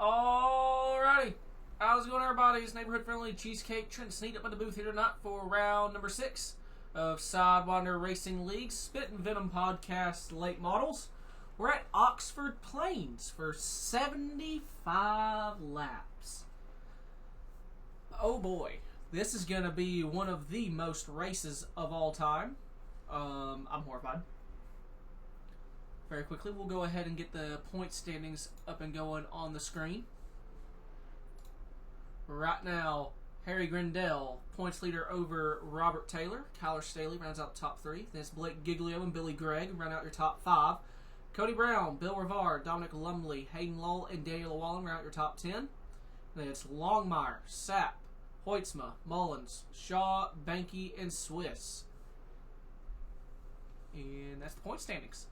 Alrighty. How's it going, everybody? It's neighborhood friendly Cheesecake Trent sneaked up in the booth here tonight for round number 6 of Sidewinder Racing League's Spittin Venom podcast late models. We're at Oxford Plains for 75 laps. Oh boy, this is going to be one of the most races of all time. I'm horrified. Very quickly, we'll go ahead and get the point standings up and going on the screen. Right now, Harry Grindell, points leader over Robert Taylor. Kyler Staley rounds out the top 3. Then it's Blake Giglio and Billy Gregg round out your top 5. Cody Brown, Bill Rivard, Dominic Lumley, Hayden Lull, and Daniel Llewellyn round out your top 10. Then it's Longmire, Sapp, Hoytsma, Mullins, Shaw, Banky, and Swiss. And that's the point standings.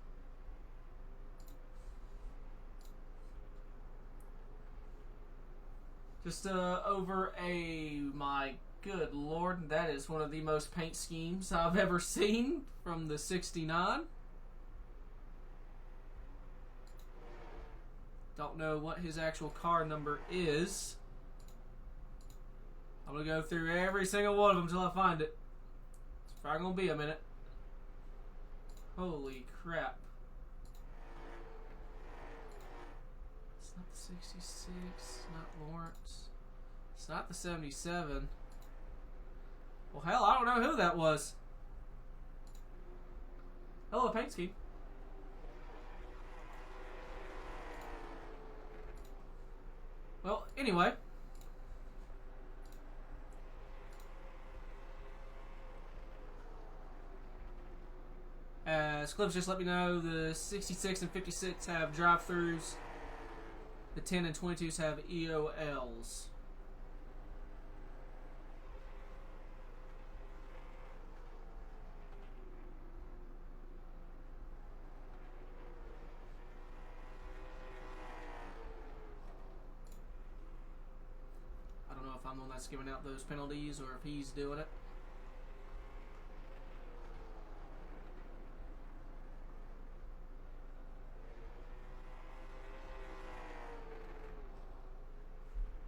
Just over my good lord, that is one of the most paint schemes I've ever seen from the 69. Don't know what his actual car number is. I'm going to go through every single one of them until I find it. It's probably going to be a minute. Holy crap. It's not the 66, it's not Lawrence. It's not the 77. Well, hell, I don't know who that was. Hello, paint scheme. Well, anyway. As Clips just let me know, the 66 and 56 have drive-thrus. The 10 and 22s have EOLs. I don't know if I'm the one that's giving out those penalties or if he's doing it.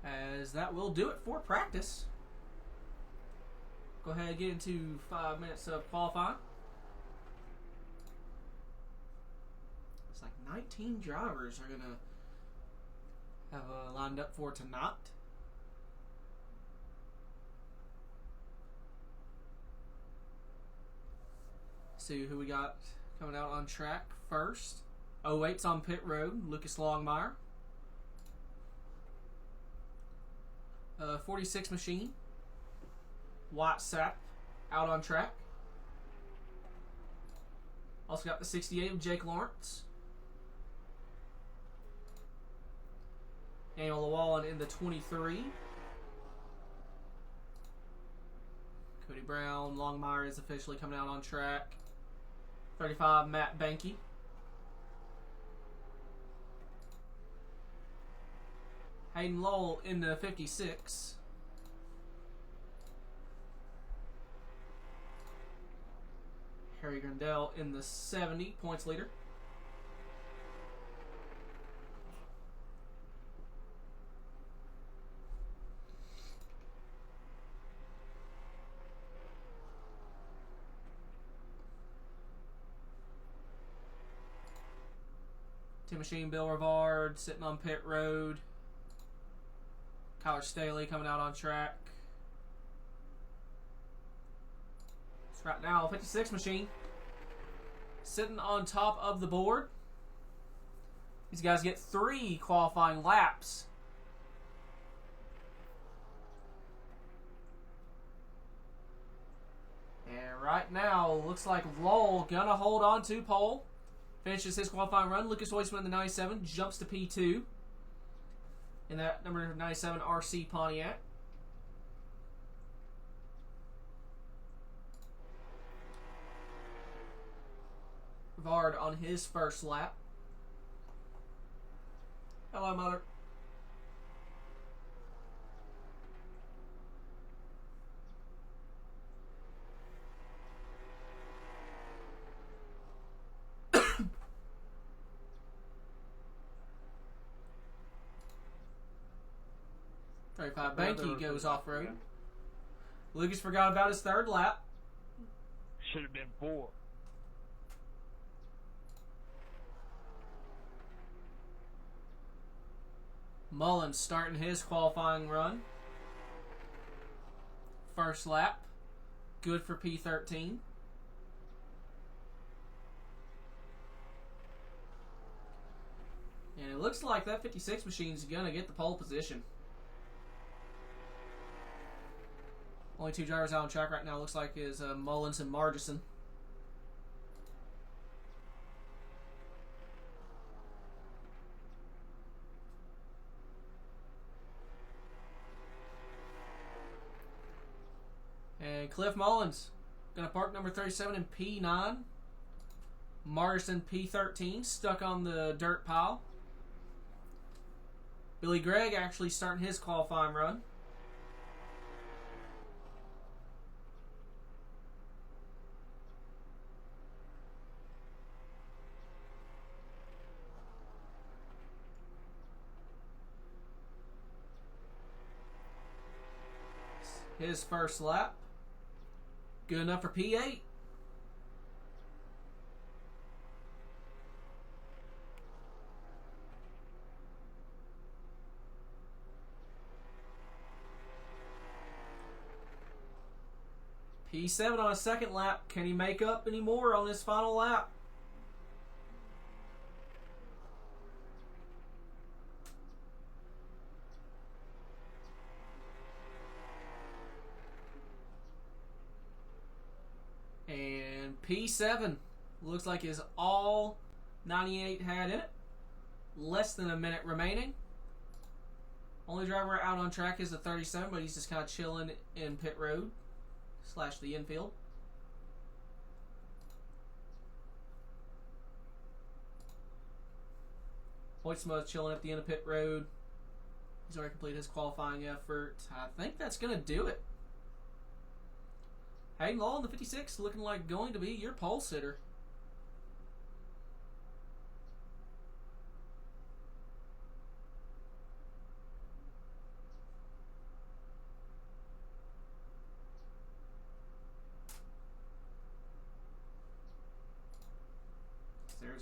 As that will do it for practice. Go ahead and get into 5 minutes of qualifying. It's like 19 drivers are going to have lined up for tonight. See who we got coming out on track first. 08's on pit road, Lucas Longmire. 46 machine, White Sap out on track. Also got the 68 of Jake Lawrence. Daniel Llewellyn in the 23. Cody Brown, Longmire is officially coming out on track. 35, Matt Banky. Hayden Lull in the 56. Harry Grindell in the 70, points leader. Team Machine, Bill Rivard sitting on pit road. Kyler Staley coming out on track. So right now, 56 machine sitting on top of the board. These guys get 3 qualifying laps. And right now, looks like Lowell gonna hold on to pole. Finishes his qualifying run. Lucas Hoytsma in the 97 jumps to P2. In that number 97 RC Pontiac. Rivard on his first lap. Hello, mother. 35, Banky goes off-road. Lucas forgot about his third lap. Should have been 4. Mullins starting his qualifying run. First lap. Good for P13. And it looks like that 56 machine's going to get the pole position. Only 2 drivers out on track right now, looks like, is Mullins and Margison. And Cliff Mullins going to park number 37 in P9. Margison P13, stuck on the dirt pile. Billy Gregg actually starting his qualifying run. His first lap. Good enough for P8. P7 on a second lap. Can he make up any more on his final lap? And P7 looks like is all 98 had in it. Less than a minute remaining. Only driver out on track is the 37, but he's just kind of chilling in pit road / the infield. Hoytsma chilling at the end of pit road. He's already completed his qualifying effort. I think that's going to do it. Hayden Law in the 56 looking like going to be your pole sitter.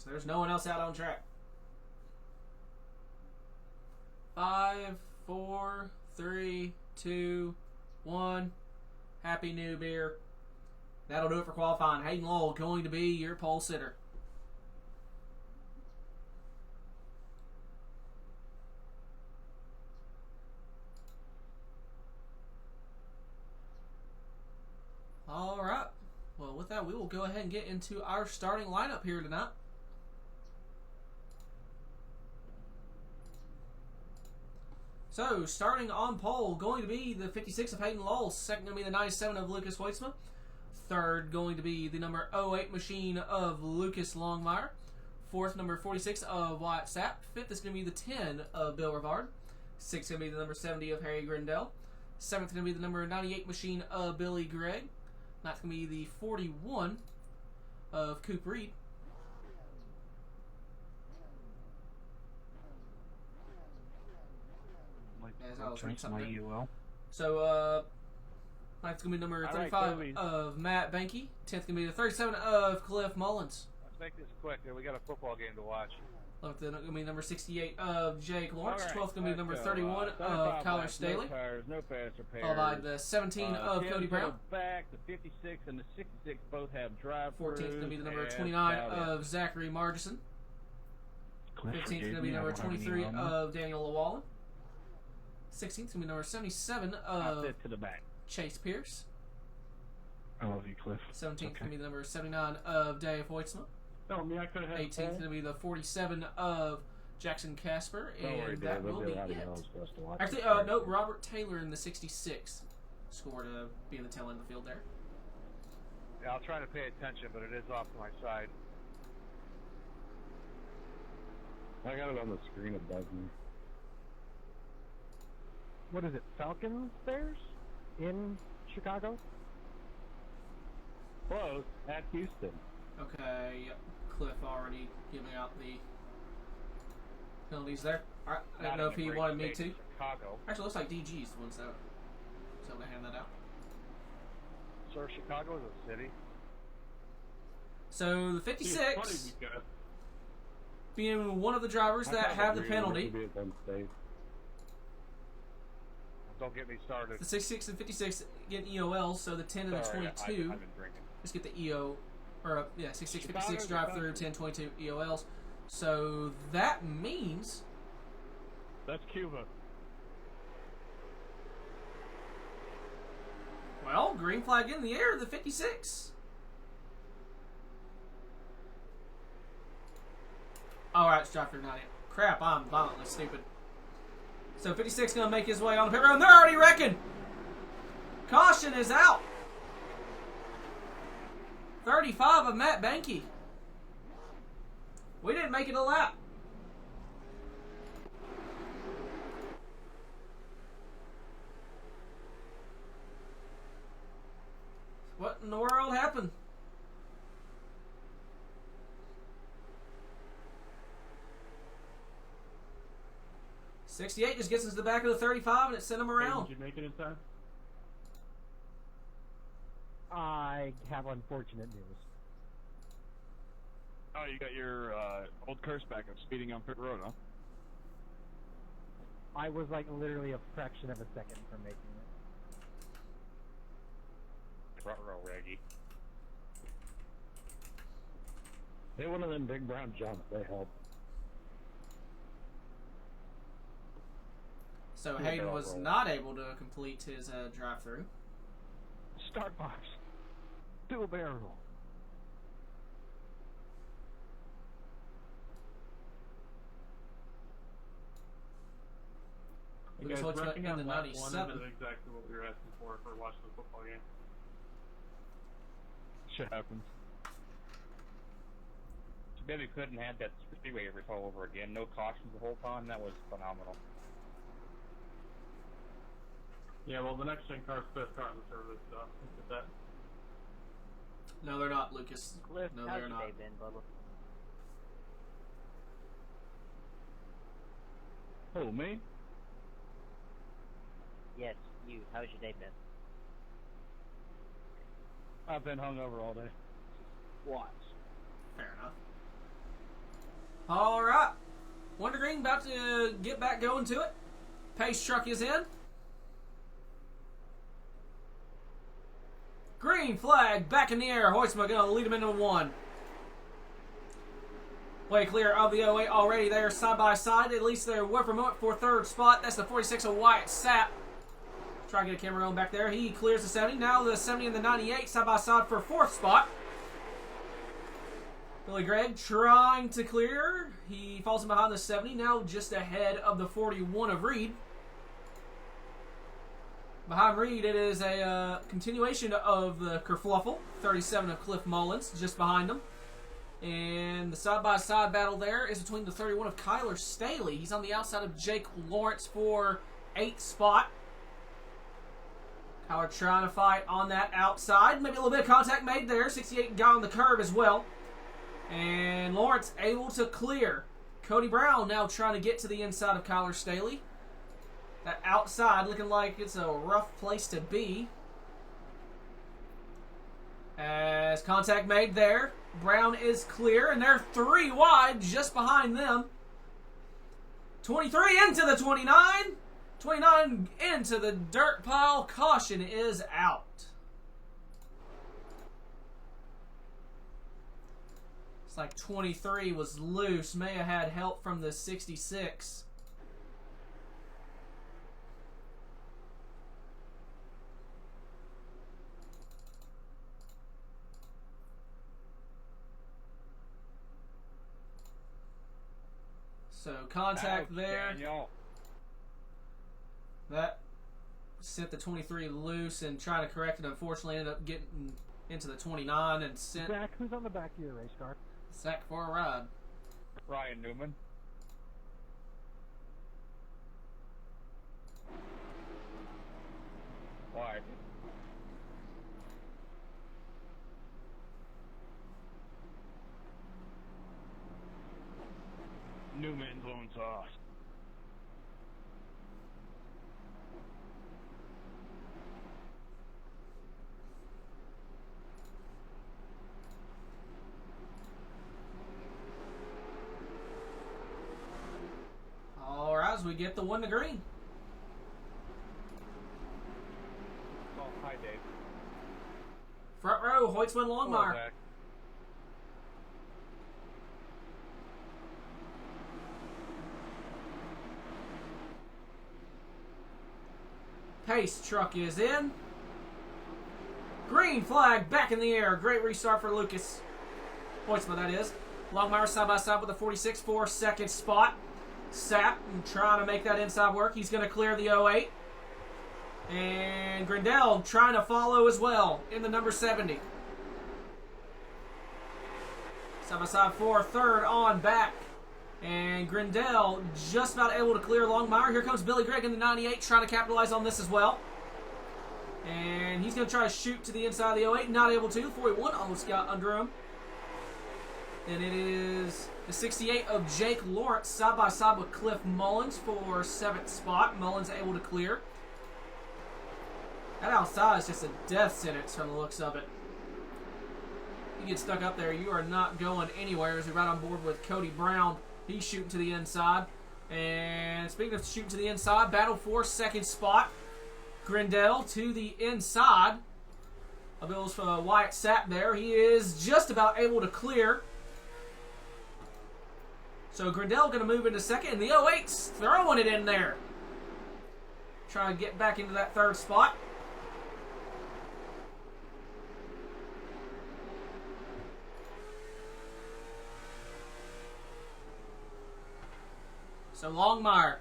There's no one else out on track. 5, 4, 3, 2, 1. Happy New Beer. That'll do it for qualifying. Hayden Lowell going to be your pole sitter. All right. Well, with that, we will go ahead and get into our starting lineup here tonight. So, starting on pole, going to be the 56 of Hayden Lowell. Second, going to be the 97 of Lucas Hoytsma. Third, going to be the number 08 machine of Lucas Longmire. Fourth, number 46 of Wyatt Sapp. Fifth is going to be the 10 of Bill Rivard. Sixth, going to be the number 70 of Harry Grindell. Seventh, going to be the number 98 machine of Billy Gregg. Ninth, going to be the 41 of Coop Reed. So, ninth's going to be number 35 of Matt Banky. 10th going to be the 37 of Cliff Mullins. Let's make this quick. We got a football game to watch. 11th going to be number 68 of Jake Lawrence. 12th going to be number 31 of Kyler Staley. Followed by the 17 of Cody Brown. Back, the 56 and the 66 both have drive. 14th going to be the number 29 of Zachary Margison. 15th going to be number 23 of Daniel Llewellyn. 16th going to be number 77 of Chase Pierce. I love you, Cliff. 17th going to be the number 79 of Dave Hoytsma. No, me, I could have 18th going to be the 47 of Jackson Casper, and that will be it. Actually, no, Robert Taylor in the 66 scored to be in the tail end of the field there. Yeah, I'll try to pay attention, but it is off to my side. I got it on the screen above me. What is it, Falcons Bears in Chicago? Close, at Houston. Okay, yep. Cliff already giving out the penalties there. All right, I didn't know if he wanted me to. Chicago. Actually, it looks like DG's the ones that was able to hand that out. Sir, Chicago is a city. So the See, it's 56 funny because being one of the drivers I that thought have the it really penalty. would be its own state. Don't get me started. The 66 and 56 get EOLs, so the 10 and the Sorry, 22 I've been drinking. just get the EO, or yeah, 66, 56 Chicago's drive the through, country. 10, 22 EOLs. So that means That's Cuba. well, green flag in the air, the 56. Alright, it's drive through 90. Crap, I'm violently stupid. So 56 gonna make his way on the pit road, and they're already wrecking. Caution is out. 35 of Matt Banky. We didn't make it a lap. What in the world happened? '68 just gets into the back of the 35 and it sent him Hey, around. did you make it in time? I have unfortunate news. Oh, you got your old curse back of speeding on pit road, huh? I was like literally a fraction of a second from making it. Front row, Reggie. They one of them big brown jumps. They help. So Yeah, Hayden they're was all rolling. not able to complete his drive-through. Start box. Do a barrel. Hey Lucas guys, Hoyt's wrecking in on the lap 97. one is exactly what we were asking for watching the football game. Shit happens. Too bad we couldn't have that freeway race all over again. No cautions the whole time. That was phenomenal. Yeah, well, the next gen car's best car in the service, so look at that. No, they're not, Lucas. Cliff, No, how's they're your not. day been, Bubba? Oh, me? Yes, you. How's your day been? I've been hungover all day. What? Fair enough. All right. Wonder Green about to get back going to it. Pace truck is in. Green flag back in the air. Hoytsma going to lead him into one. Way clear of the 08 already there, side by side. At least they're away from it for third spot. That's the 46 of Wyatt Sapp. Try to get a camera on back there. He clears the 70. Now the 70 and the 98 side by side for fourth spot. Billy Gregg trying to clear. He falls in behind the 70. Now just ahead of the 41 of Reed. Behind Reed, it is a continuation of the kerfluffle. 37 of Cliff Mullins just behind him. And the side-by-side battle there is between the 31 of Kyler Staley. He's on the outside of Jake Lawrence for 8th spot. Kyler trying to fight on that outside. Maybe a little bit of contact made there. 68 got on the curve as well. And Lawrence able to clear. Cody Brown now trying to get to the inside of Kyler Staley. That outside looking like it's a rough place to be. As contact made there. Brown is clear, and they're 3 wide just behind them. 23 into the 29. 29 into the dirt pile. Caution is out. It's like 23 was loose. May have had help from the 66. So contact Ouch, there. Daniel. That sent the 23 loose and trying to correct it. Unfortunately, ended up getting into the 29 and sent Zach, who's on the back of your race car? Zach for a ride. Ryan Newman. Why? Newman blown sauce. we get the 1 to green. Oh, hi, Dave. Front row, Hoytsman Hello, Longmire. Zach. Pace truck is in. Green flag back in the air. Great restart for Lucas. Hoytsman, that is. Longmire side by side with a 46 4-second spot. Sapp trying to make that inside work. He's going to clear the 08. And Grindell trying to follow as well in the number 70. Side by side for third on back. And Grindell just about able to clear Longmire. Here comes Billy Gregg in the 98 trying to capitalize on this as well. And he's going to try to shoot to the inside of the 08. Not able to. 41 almost got under him. And it is the 68 of Jake Lawrence side by side with Cliff Mullins for 7th spot. Mullins able to clear. That outside is just a death sentence from the looks of it. You get stuck up there, you are not going anywhere. As we're right on board with Cody Brown. He's shooting to the inside. And speaking of shooting to the inside, battle for 2nd spot. Grindell to the inside. A Bill's Wyatt Sapp there. He is just about able to clear. So Grindell going to move into 2nd. And the 08's throwing it in there. Trying to get back into that 3rd spot. So Longmire.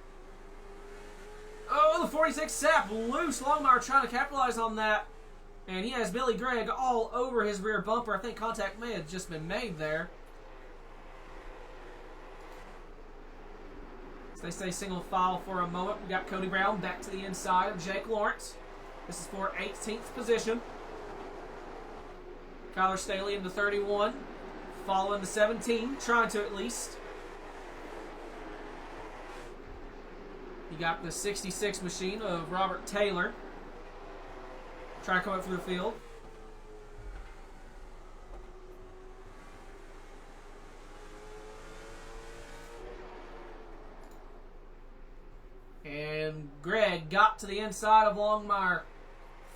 Oh, the 46 Sapp loose. Longmire trying to capitalize on that. And he has Billy Gregg all over his rear bumper. I think contact may have just been made there. So they stay single file for a moment. We got Cody Brown back to the inside of Jake Lawrence. This is for 18th position. Kyler Staley in the 31. Following the 17. Trying to at least. You got the 66 machine of Robert Taylor. Try to come up through the field. And Gregg got to the inside of Longmire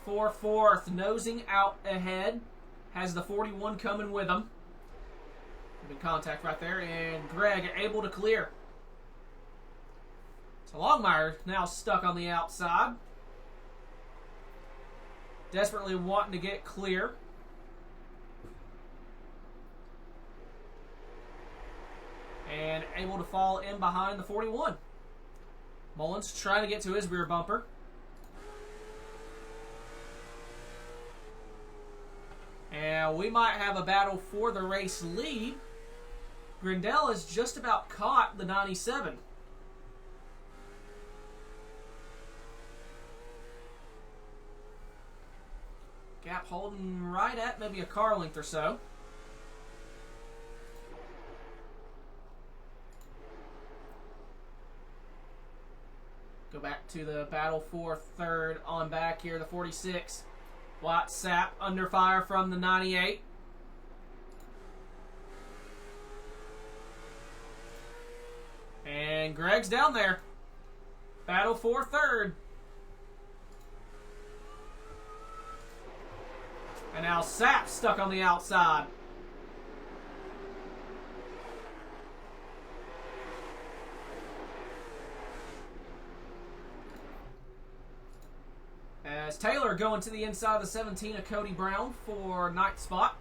for 4th. Nosing out ahead. Has the 41 coming with him. Good contact right there. And Gregg able to clear. So Longmire now stuck on the outside. Desperately wanting to get clear. And able to fall in behind the 41. Mullins trying to get to his rear bumper. And we might have a battle for the race lead. Grindell has just about caught the 97. Gap holding right at maybe a car length or so. Go back to the battle for 3rd on back here, the 46. Wyatt Sapp under fire from the 98. And Gregg's down there. Battle for 3rd. And now Sapp stuck on the outside. As Taylor going to the inside of the 17 of Cody Brown for 9th spot.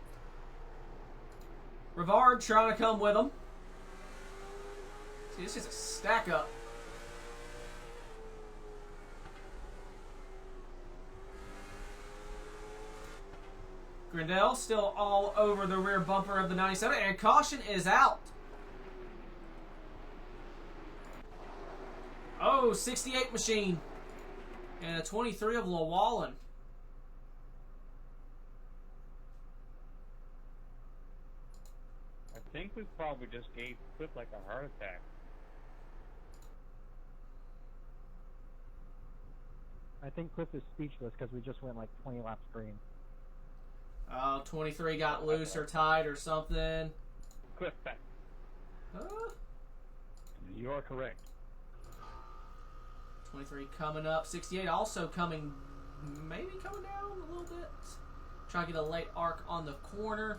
Rivard trying to come with him. See, this is a stack up. Grindell still all over the rear bumper of the 97, and caution is out. Oh, 68 machine. And a 23 of Llewellyn. I think we probably just gave Cliff like a heart attack. I think Cliff is speechless because we just went like 20 laps green. Oh, 23 got loose or tied or something. Cliff back. Huh? You are correct. 23 coming up. 68 also coming, maybe coming down a little bit. Try to get a late arc on the corner.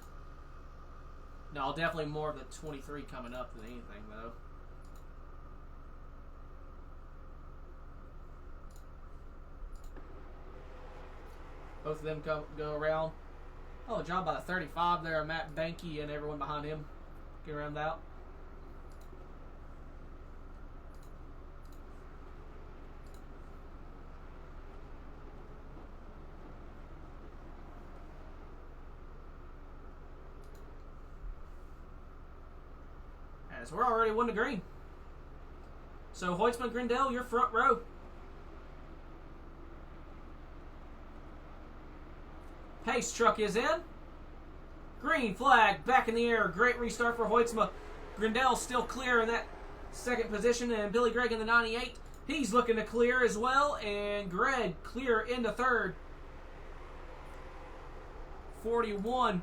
No, definitely more of the 23 coming up than anything, though. Both of them go around. Oh, a job by the 35 there, Matt Banky and everyone behind him. Get around that. As we're already 1 to green. So Hoytsman, Grindell, your front row. Pace truck is in. Green flag back in the air. Great restart for Hoytsma. Grindell still clear in that second position, and Billy Gregg in the 98. He's looking to clear as well, and Gregg clear into third. 41.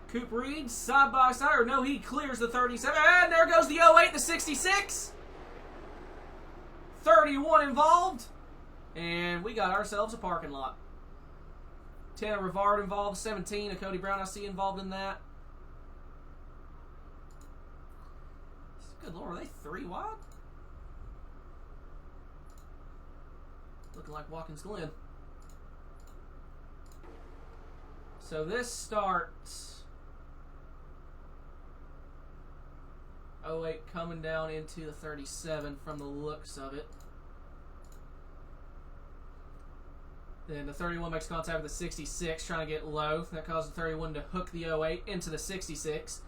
Coop Reed side by side, or no, he clears the 37, and there goes the 08, the 66. 31 involved, and we got ourselves a parking lot. 10 of Rivard involved, 17 of Cody Brown I see involved in that. Good lord, are they 3 wide? Looking like Watkins Glen. So this starts 08 coming down into the 37 from the looks of it. Then the 31 makes contact with the 66, trying to get low. That causes the 31 to hook the 08 into the 66.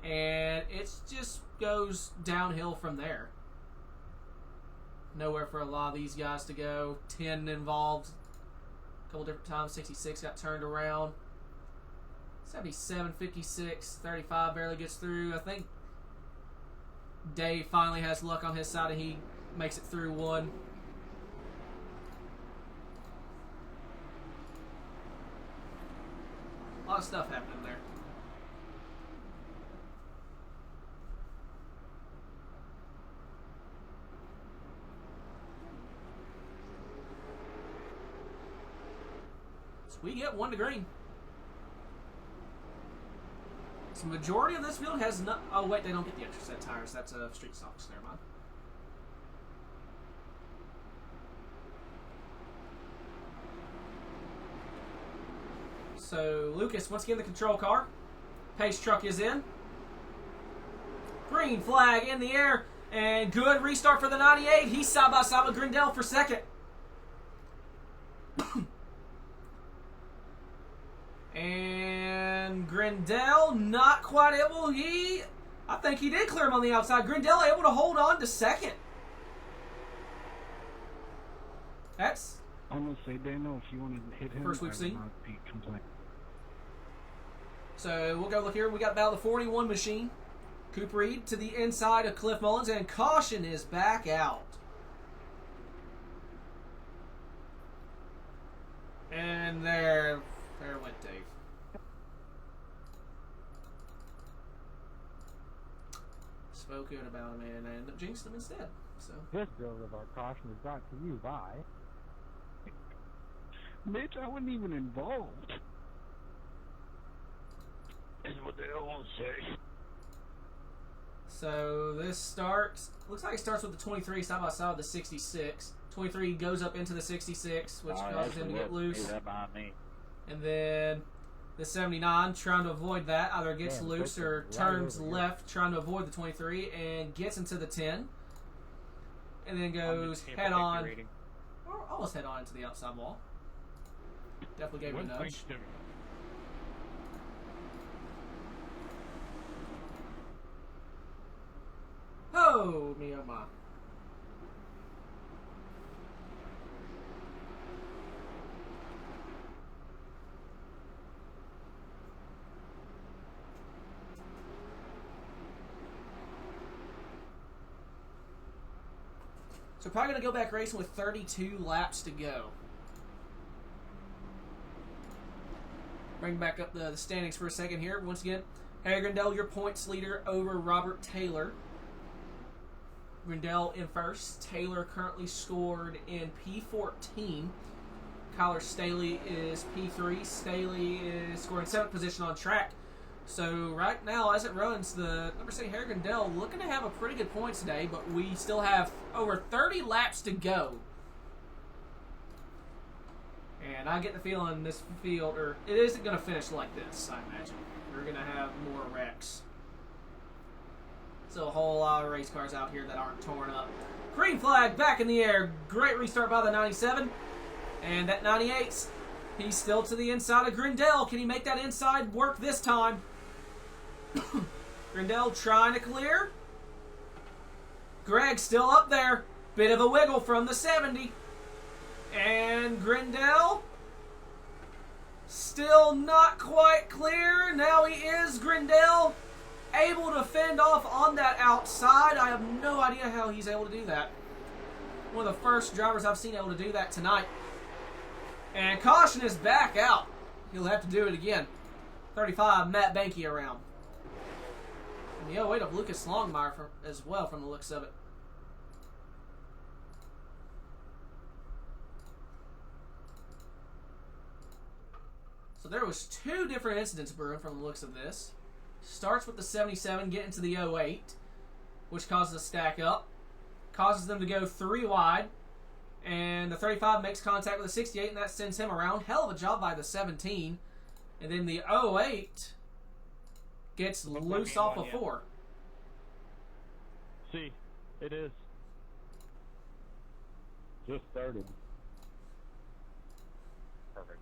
And it just goes downhill from there. Nowhere for a lot of these guys to go. 10 involved a couple different times. 66 got turned around. 77, 56, 35 barely gets through. I think Dave finally has luck on his side and he makes it through one. A lot of stuff happening there. So we get 1 to green. So the majority of this field has not. Oh wait, they don't get the extra set tires. That's a street stocks. Never mind. So Lucas once again the control car. Pace truck is in. Green flag in the air and good restart for the 98. He's side by side with Grindell for second. And Grindell not quite able. I think he did clear him on the outside. Grindell able to hold on to second. That's Honestly, Daniel, if you wanted to hit him, first we've seen. Not be complaining. So we'll go look here. We got about the 41 machine. Coop Reed to the inside of Cliff Mullins, and caution is back out. And there went Dave. Spoke good about him and ended up jinxing him instead. So This bill of our caution is brought to you by... Mitch, I wasn't even involved. Is what they all say. So this starts, looks like it starts with the 23 side by side with the 66. 23 goes up into the 66, which causes him to get loose. And then the 79 trying to avoid that, either gets loose or turns left trying to avoid the 23 and gets into the 10. And then goes head on, or almost head on into the outside wall. Definitely gave him a nudge. Oh, me oh my. So probably going to go back racing with 32 laps to go. Bring back up the standings for a second here. Once again, Harry Grindell, your points leader over Robert Taylor. Grindell in first. Taylor currently scored in P14. Kyler Staley is P3. Staley is scoring 7th position on track. So right now, as it runs, the number 6 Harry Grindell looking to have a pretty good point today, but we still have over 30 laps to go. And I get the feeling this field, or it isn't going to finish like this, I imagine. We're going to have more wrecks. So a whole lot of race cars out here that aren't torn up. Green flag back in the air. Great restart by the 97. And that 98, he's still to the inside of Grindell. Can he make that inside work this time? Grindell trying to clear. Greg still up there. Bit of a wiggle from the 70. And Grindell still not quite clear. Now he is. Grindell able to fend off on that outside. I have no idea how he's able to do that. One of the first drivers I've seen able to do that tonight. And caution is back out. He'll have to do it again. 35, Matt Banky around. And the 08 of Lucas Longmire as well from the looks of it. So there was 2 different incidents brewing from the looks of this. Starts with the 77, getting to the 08, which causes a stack up. Causes them to go 3 wide. And the 35 makes contact with the 68, and that sends him around. Hell of a job by the 17. And then the 08 gets loose off of 4. See, it is. Just started. Perfect.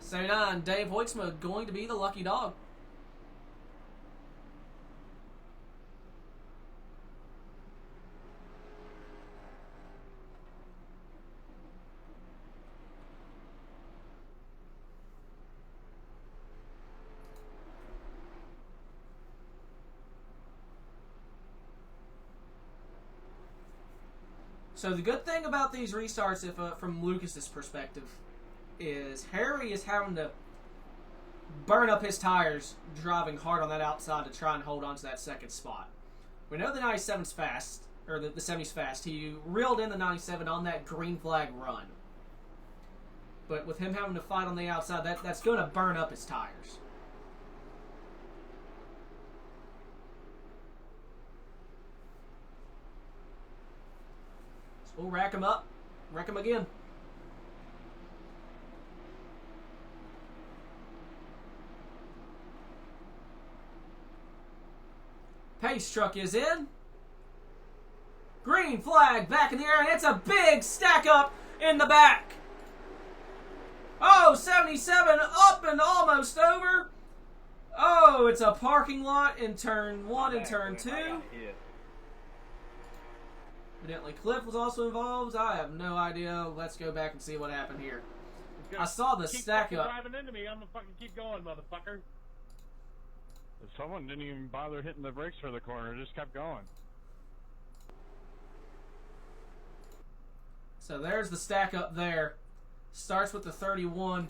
79, Dave Hoytsma going to be the lucky dog. So the good thing about these restarts, if from Lucas's perspective, is Harry is having to burn up his tires driving hard on that outside to try and hold on to that second spot. We know the 97's fast, or the 70's fast. He reeled in the 97 on that green flag run. But with him having to fight on the outside, that's going to burn up his tires. So we'll rack him up, wreck him again. Pace truck is in. Green flag back in the air, and it's a big stack up in the back. Oh, 77 up and almost over. Oh, it's a parking lot in turn 1 and turn 2. Evidently Cliff was also involved. I have no idea. Let's go back and see what happened here. I saw the stack up. Driving into me. I'm gonna fucking keep going, motherfucker. Someone didn't even bother hitting the brakes for the corner, just kept going. So there's the stack up there. Starts with the 31,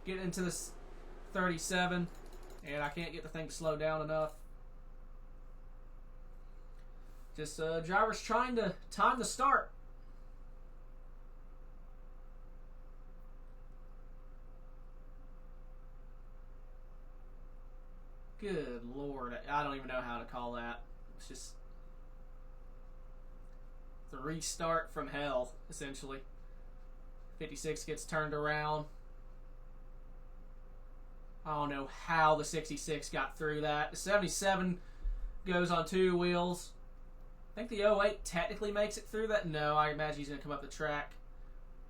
getting into the 37, and I can't get the thing to slow down enough. Just drivers trying to time the start. Good Lord. I don't even know how to call that. It's just the restart from hell, essentially. 56 gets turned around. I don't know how the 66 got through that. The 77 goes on 2 wheels. I think the 08 technically makes it through that. No, I imagine he's going to come up the track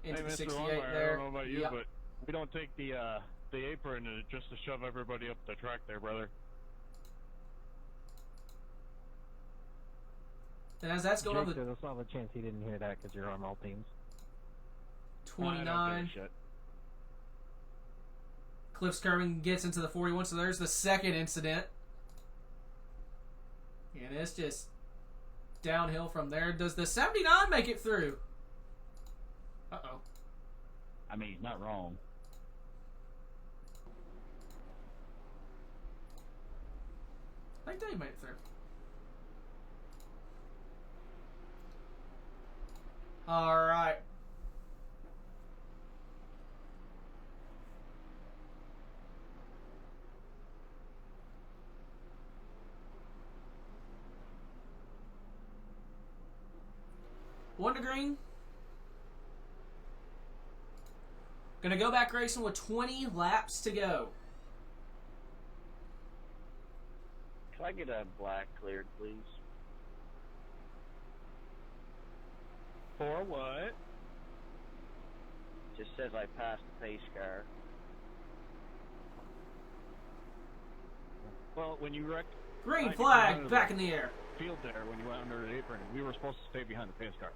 into the 68 Longmire, there. I don't know about you, Yep. but we don't take the apron just to shove everybody up the track there, brother. And as that's going on Jake, the there's not a chance he didn't hear that because you're on all teams. 29, Cliff's curving gets into the 41, so there's the second incident. And it's just downhill from there. Does the 79 make it through? Uh-oh. I mean, he's not wrong. I think Dave made it through. All right. Wonder Green. Gonna go back racing with 20 laps to go. Can I get a black cleared, please? For what? Just says I passed the pace car. Well, when you wrecked Green I flag think back in the air. field there, when you went under the apron, we were supposed to stay behind the pace car.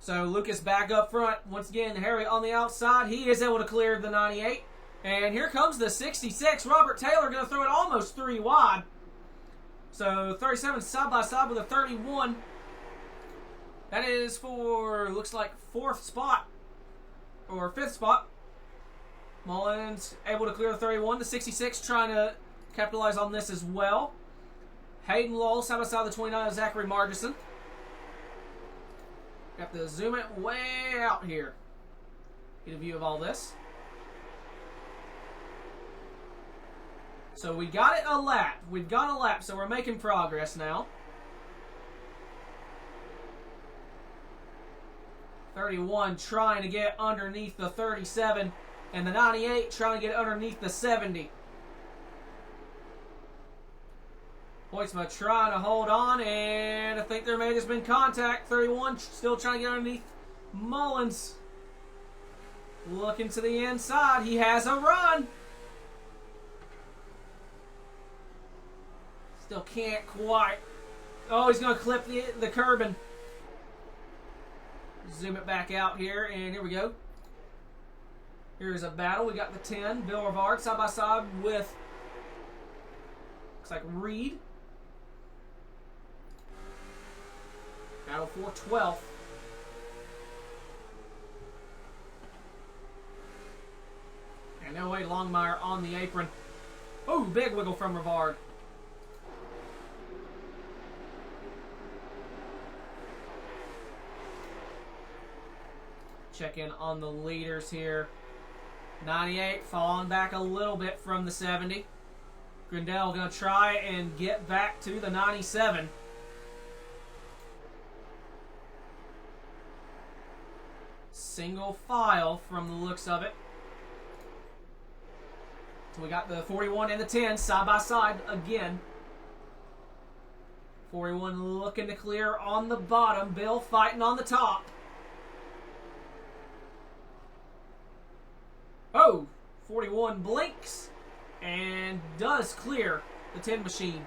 So Lucas back up front. Once again, Harry on the outside. He is able to clear the 98. And here comes the 66. Robert Taylor going to throw it almost 3 wide. So 37 side by side with a 31. That is for, looks like, 4th spot. Or 5th spot. Mullins able to clear the 31. The 66 trying to capitalize on this as well. Hayden Lowell side by side with the 29. Zachary Margison. Got to zoom it way out here. Get a view of all this. So we got it a lap. We've got a lap, so we're making progress now. 31 trying to get underneath the 37, and the 98 trying to get underneath the 70. Hoytsma trying to hold on, and I think there may have just been contact. 31 still trying to get underneath Mullins. Looking to the inside. He has a run. Still can't quite. Oh, he's going to clip the curbing. Zoom it back out here, and here we go. Here's a battle. We got the 10, Bill Rivard, side by side with, looks like Reed. Battle for 12th. And no way, Longmire on the apron. Oh, big wiggle from Rivard. Check in on the leaders here. 98 falling back a little bit from the 70. Grindell going to try and get back to the 97. Single file from the looks of it. So we got the 41 and the 10 side by side again. 41 looking to clear on the bottom. Bill fighting on the top. Oh, 41 blinks and does clear the 10 machine.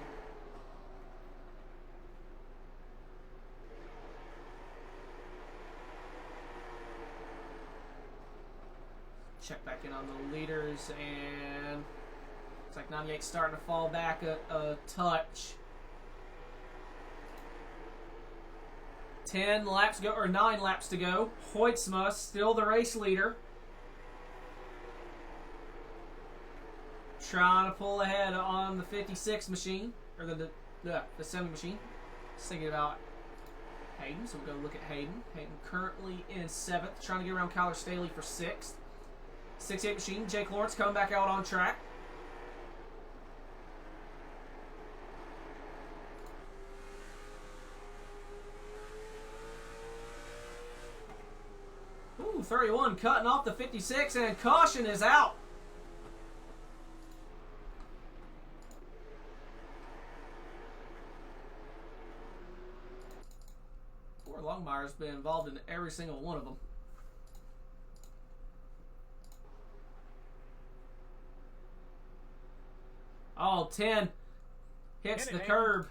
Check back in on the leaders, and looks like 98 starting to fall back a touch. 10 laps to go, or 9 laps to go. Hoytsma still the race leader. Trying to pull ahead on the 56 machine, or the 70 machine. Just thinking about Hayden, so we'll go look at Hayden. Hayden currently in 7th, trying to get around Kyler Staley for 6th. 68 machine, Jake Lawrence coming back out on track. Ooh, 31 cutting off the 56, and caution is out. Poor Longmire's been involved in every single one of them. Oh, 10 hits the curb.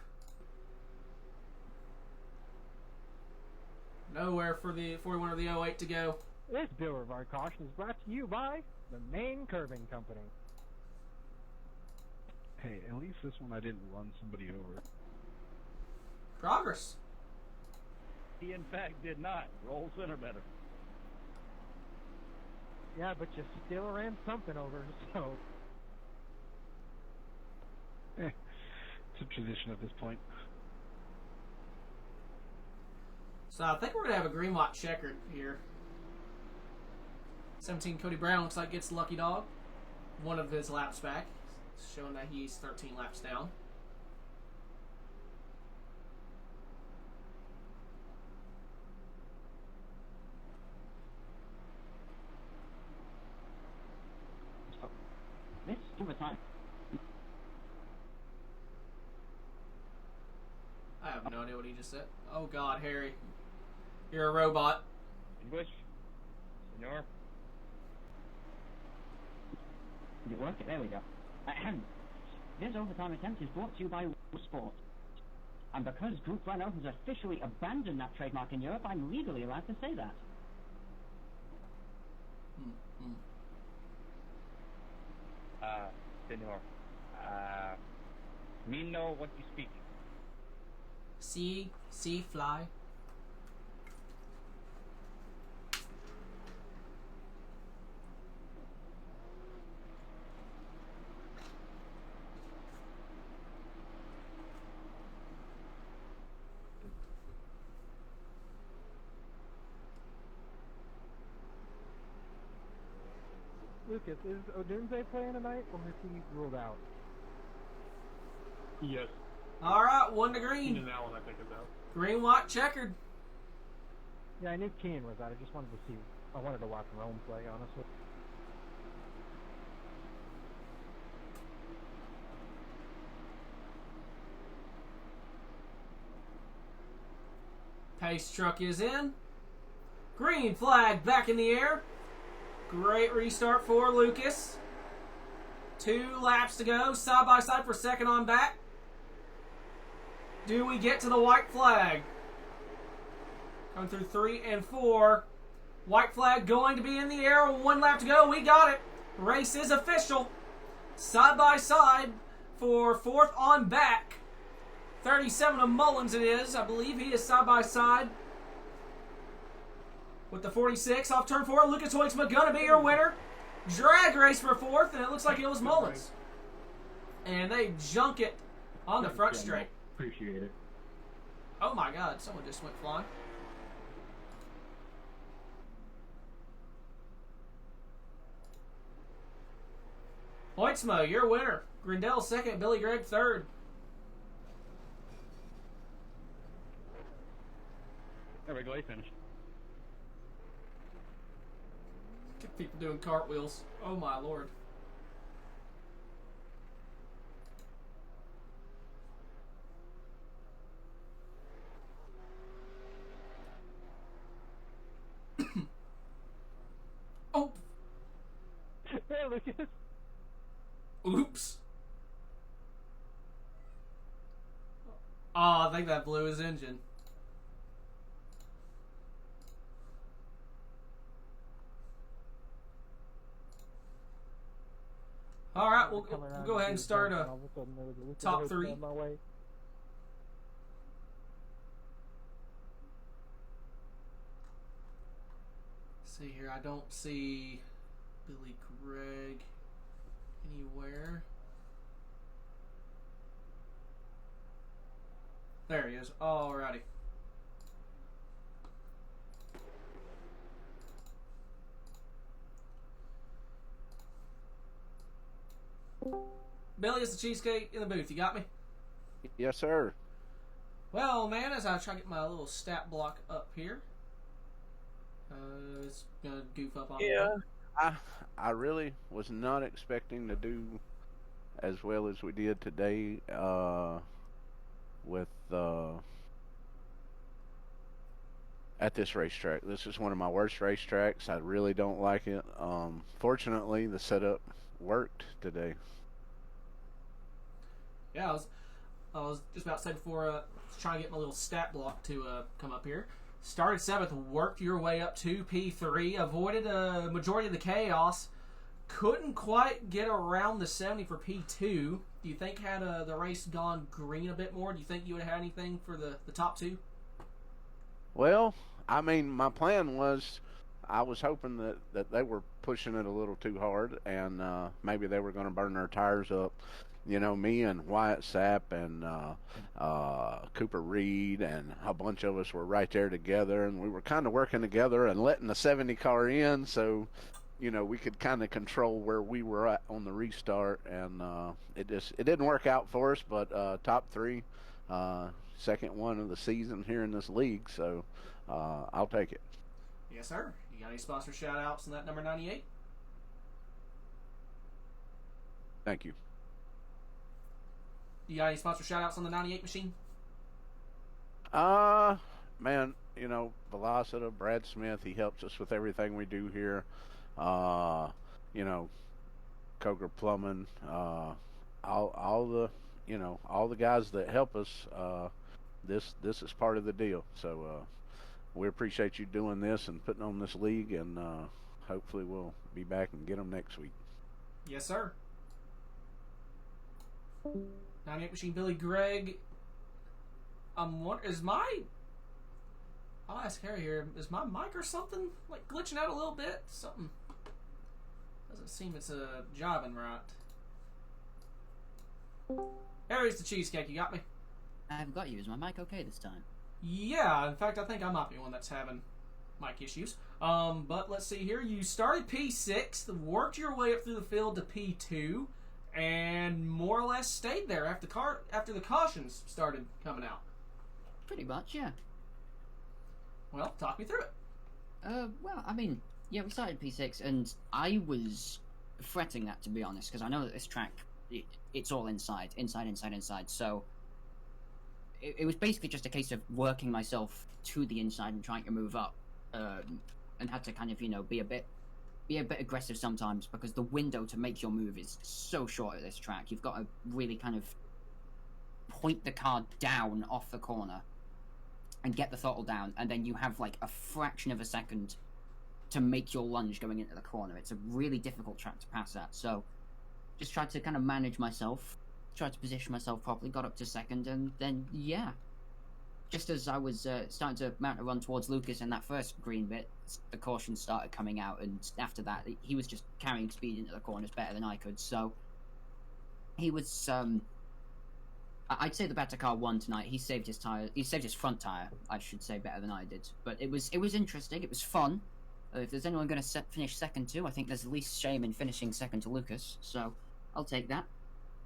Nowhere for the 41 or the 08 to go. This Bill of our caution is brought to you by the Main Curbing Company. Hey, at least this one I didn't run somebody over. Progress. He in fact did not. Roll center better. Yeah, but you still ran something over, so... It's a tradition at this point. So I think we're going to have a green white checkered here. 17 Cody Brown looks like gets lucky dog. One of his laps back, showing that he's 13 laps down. This overtime. I have no idea what he just said. Oh God, Harry. You're a robot. English? Senor? Did it work? There we go. This overtime attempt is brought to you by Sport. And because Group Renault has officially abandoned that trademark in Europe, I'm legally allowed to say that. Senor. Me know what you speak. See, fly. Lucas, is Odunze playing tonight, or is he ruled out? Yes. All right, 1 to green. Keenan Allen, I think, is out. Green, white, checkered. Yeah, I knew Keenan was out. I just wanted to see. I wanted to watch Rome play, honestly. Pace truck is in. Green flag back in the air. Great restart for Lucas. 2 laps to go. Side by side for second on back. Do we get to the white flag? Coming through 3 and 4. White flag going to be in the air. 1 lap to go. We got it. Race is official. Side by side for fourth on back. 37 of Mullins it is. I believe he is side by side with the 46. Off turn 4, Lucas Hoytsma gonna be your winner. Drag race for fourth, and it looks like it was Mullins. And they junk it on the front straight. Appreciate it. Oh my God, someone just went flying. Hoytsma, your winner. Grindell second, Billy Gregg third. There we go, he finished. People doing cartwheels. Oh my Lord. Oh. Hey, Lucas. Oops. I think that blew his engine. All right, we'll go ahead and start a top 3. See here, I don't see Billy Gregg anywhere. There he is. Alrighty. Billy, is the cheesecake in the booth. You got me? Yes, sir. Well, man, as I try to get my little stat block up here, it's gonna goof up on me. I really was not expecting to do as well as we did today with at this racetrack. This is one of my worst racetracks. I really don't like it. Fortunately, the setup worked today. Yeah, I was just about to say before, trying to get my little stat block to come up here. Started 7th, worked your way up to P3, avoided a majority of the chaos. Couldn't quite get around the 70 for P2. Do you think had the race gone green a bit more, do you think you would have had anything for the top 2? Well, I mean, my plan was, I was hoping that they were pushing it a little too hard, and maybe they were going to burn their tires up. me and Wyatt Sapp and Cooper Reed and a bunch of us were right there together, and we were kind of working together and letting the 70 car in, so we could kind of control where we were at on the restart, and it didn't work out for us, but top 3, second one of the season here in this league, so I'll take it. Yes, sir. You got any sponsor shout-outs on that number 98? Thank you. You got any sponsor shout-outs on the 98 machine? Man, Velocita, Brad Smith, he helps us with everything we do here. Coger Plumbing, all the guys that help us. This is part of the deal. So we appreciate you doing this and putting on this league, and hopefully we'll be back and get them next week. Yes, sir. 98 machine Billy Gregg. I'll ask Harry here. Is my mic or something like glitching out a little bit? Something doesn't seem it's jiving right. Harry's the cheesecake. You got me? I've got you. Is my mic okay this time? Yeah. In fact, I think I might be one that's having mic issues. But let's see here. You started P6, worked your way up through the field to P2, and more or less stayed there after the cautions started coming out. Pretty much, yeah. Well, talk me through it. Well, I mean, yeah, we started P6, and I was fretting that, to be honest, because I know that this track, it's all inside. So it was basically just a case of working myself to the inside and trying to move up, and had to kind of, be a bit aggressive sometimes, because the window to make your move is so short at this track. You've got to really kind of point the car down off the corner and get the throttle down, and then you have like a fraction of a second to make your lunge going into the corner. It's a really difficult track to pass at, so just tried to kind of manage myself, tried to position myself properly, got up to second, and then, yeah. Just as I was starting to mount a run towards Lucas in that first green bit, the caution started coming out, and after that, he was just carrying speed into the corners better than I could, so he was, I'd say the better car won tonight. He saved his front tire, I should say, better than I did. But it was interesting, it was fun. If there's anyone going to finish second too, I think there's the least shame in finishing second to Lucas, so I'll take that.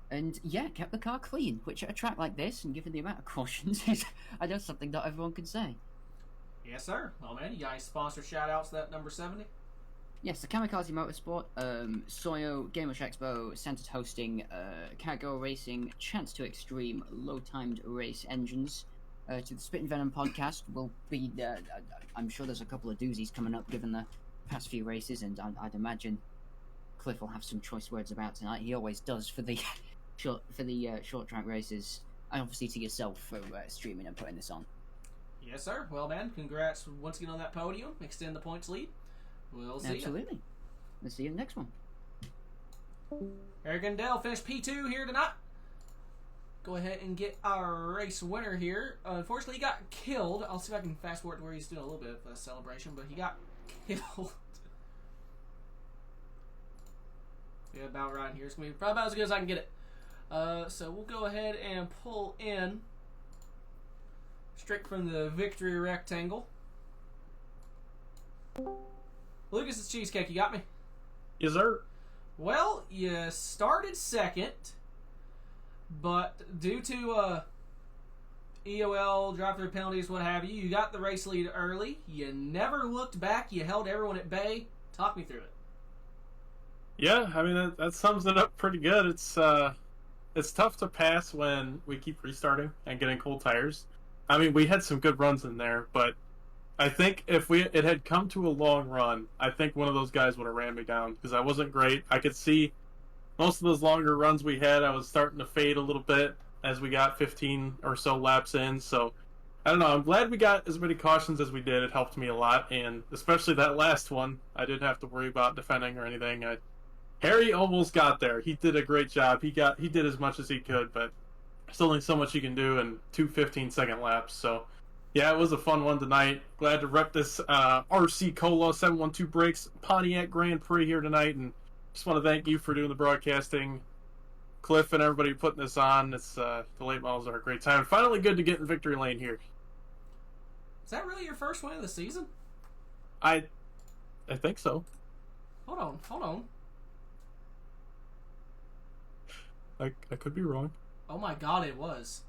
And yeah, kept the car clean, which at a track like this, and given the amount of cautions, is I know something not everyone can say. Yes, sir. Well, man, you guys sponsor shout-outs to that number 70? Yes, the Kamikaze Motorsport, Soyo, Game Expo, Centered Hosting, Cargo Racing, Chance to Extreme, Low Timed Race Engines, to the Spittin Venom podcast will be, I'm sure there's a couple of doozies coming up given the past few races, and I'd imagine Cliff will have some choice words about tonight. He always does for the short track races, and obviously to yourself for streaming and putting this on. Yes, sir. Well, man, congrats once again on that podium. Extend the points lead. We'll see. Absolutely. We'll see you in the next one. Eric Gundell finished P2 here tonight. Go ahead and get our race winner here. Unfortunately, he got killed. I'll see if I can fast forward to where he's doing a little bit of a celebration, but he got killed. Yeah, about right here. It's going to be probably about as good as I can get it. So we'll go ahead and pull in straight from the victory rectangle. Lucas, it's Cheesecake. You got me? Yes, sir. Well, you started second, but due to EOL, drive-through penalties, what have you, you got the race lead early. You never looked back. You held everyone at bay. Talk me through it. Yeah, I mean, that sums it up pretty good. It's tough to pass when we keep restarting and getting cold tires. I mean, we had some good runs in there, but I think if it had come to a long run, I think one of those guys would have ran me down because I wasn't great. I could see most of those longer runs we had, I was starting to fade a little bit as we got 15 or so laps in. So, I don't know. I'm glad we got as many cautions as we did. It helped me a lot, and especially that last one, I didn't have to worry about defending or anything. Harry almost got there. He did a great job. He did as much as he could, but there's only so much you can do in two 15-second laps. So, yeah, it was a fun one tonight. Glad to rep this RC Cola 712 Brakes Pontiac Grand Prix here tonight, and just want to thank you for doing the broadcasting. Cliff and everybody putting this on. It's the late models are a great time. Finally, good to get in victory lane here. Is that really your first win of the season? I think so. Hold on. I could be wrong. Oh my god, it was.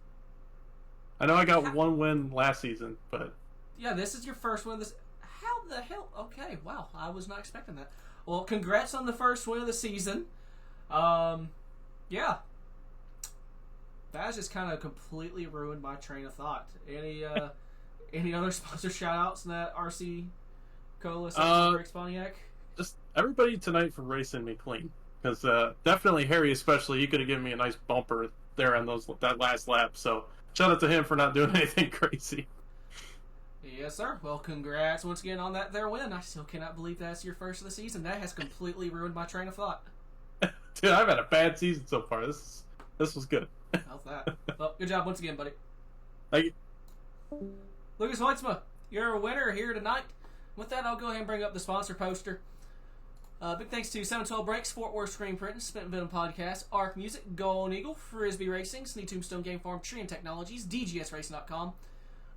I know I got one win last season, but Yeah, this is your first win of this. How the hell? Okay, wow, I was not expecting that. Well, congrats on the first win of the season. Yeah. That has just kind of completely ruined my train of thought. Any other sponsor shout-outs in that RC Cola Brakes Pontiac? just everybody tonight for racing me clean. Because definitely Harry, especially, he could have given me a nice bumper there on that last lap. So shout out to him for not doing anything crazy. Yes, sir. Well, congrats once again on that there win. I still cannot believe that's your first of the season. That has completely ruined my train of thought. Dude, I've had a bad season so far. This was good. How's that? Well, good job once again, buddy. Thank you. Lucas Weitzma, you're a winner here tonight. With that, I'll go ahead and bring up the sponsor poster. Big thanks to 712 Brakes, Fort Worth Screen Print, Spittin Venom Podcast, Arc Music, Golden Eagle, Frisbee Racing, Sneak Tombstone Game Farm, Trium Technologies, DGSRacing.com,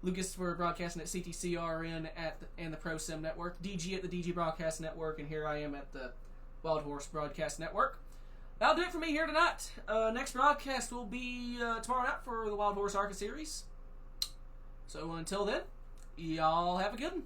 Lucas for broadcasting at CTCRN and the Pro Sim Network, DG at the DG Broadcast Network, and here I am at the Wild Horse Broadcast Network. That'll do it for me here tonight. Next broadcast will be tomorrow night for the Wild Horse ARCA Series. So until then, y'all have a good one.